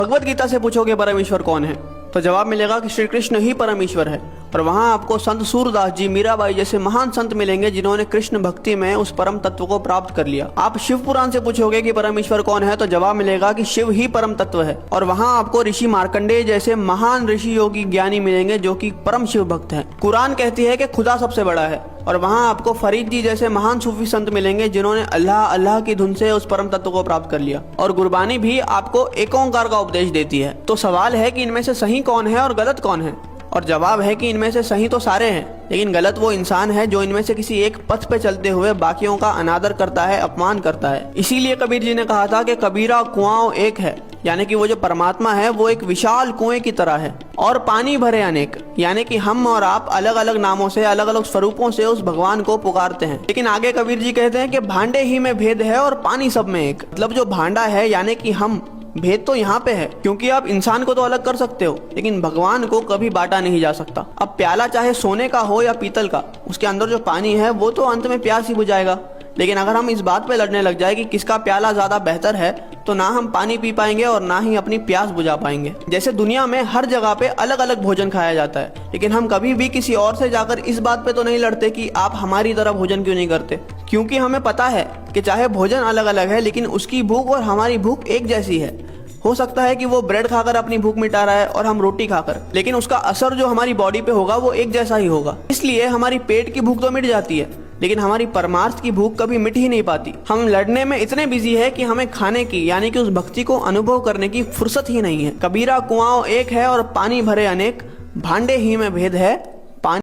भगवत गीता से पूछोगे परमेश्वर कौन है, तो जवाब मिलेगा कि श्री कृष्ण ही परमेश्वर है। और वहाँ आपको संत सूरदास जी, मीराबाई जैसे महान संत मिलेंगे जिन्होंने कृष्ण भक्ति में उस परम तत्व को प्राप्त कर लिया। आप शिव पुराण से पूछोगे कि परमेश्वर कौन है, तो जवाब मिलेगा कि शिव ही परम तत्व है। और वहाँ आपको ऋषि मार्कंडेय जैसे महान ऋषि योगी ज्ञानी मिलेंगे जो कि परम शिव भक्त हैं। कुरान कहती है कि खुदा सबसे बड़ा है। और वहाँ आपको फरीद जी जैसे महान सूफी संत मिलेंगे जिन्होंने अल्लाह अल्लाह की धुन से उस परम तत्व को प्राप्त कर लिया। और गुरबानी भी आपको एक ओंकार का उपदेश देती है। तो सवाल है कि इनमें से सही कौन है और गलत कौन है, और जवाब है कि इनमें से सही तो सारे हैं, लेकिन गलत वो इंसान है जो इनमें से किसी एक पथ पे चलते हुए बाकियों का अनादर करता है, अपमान करता है। इसीलिए कबीर जी ने कहा था कि कबीरा कुआं एक है, यानी कि वो जो परमात्मा है वो एक विशाल कुएं की तरह है और पानी भरे अनेक, यानी कि हम और आप अलग अलग नामों से, अलग अलग स्वरूपों से उस भगवान को पुकारते हैं। लेकिन आगे कबीर जी कहते हैं कि भांडे ही में भेद है और पानी सब में एक। मतलब जो भांडा है यानी कि हम, भेद तो यहाँ पे है, क्योंकि आप इंसान को तो अलग कर सकते हो लेकिन भगवान को कभी बांटा नहीं जा सकता। अब प्याला चाहे सोने का हो या पीतल का, उसके अंदर जो पानी है वो तो अंत में प्यास ही बुझाएगा। लेकिन अगर हम इस बात पे लड़ने लग जाए कि किसका प्याला ज्यादा बेहतर है, तो ना हम पानी पी पाएंगे और ना ही अपनी प्यास बुझा पाएंगे। जैसे दुनिया में हर जगह पे अलग अलग भोजन खाया जाता है, लेकिन हम कभी भी किसी और से जाकर इस बात पे तो नहीं लड़ते कि आप हमारी तरह भोजन क्यों नहीं करते, क्योंकि हमें पता है कि चाहे भोजन अलग अलग है लेकिन उसकी भूख और हमारी भूख एक जैसी है। हो सकता है कि वो ब्रेड खाकर अपनी भूख मिटा रहा है और हम रोटी खाकर, लेकिन उसका असर जो हमारी बॉडी पे होगा वो एक जैसा ही होगा। इसलिए हमारी पेट की भूख तो मिट जाती है लेकिन हमारी परमार्थ की भूख कभी मिट ही नहीं पाती। हम लड़ने में इतने बिजी है कि हमें खाने की यानी कि उस भक्ति को अनुभव करने की फुर्सत ही नहीं है। कबीरा कुआं एक है और पानी भरे अनेक, भांडे ही में भेद है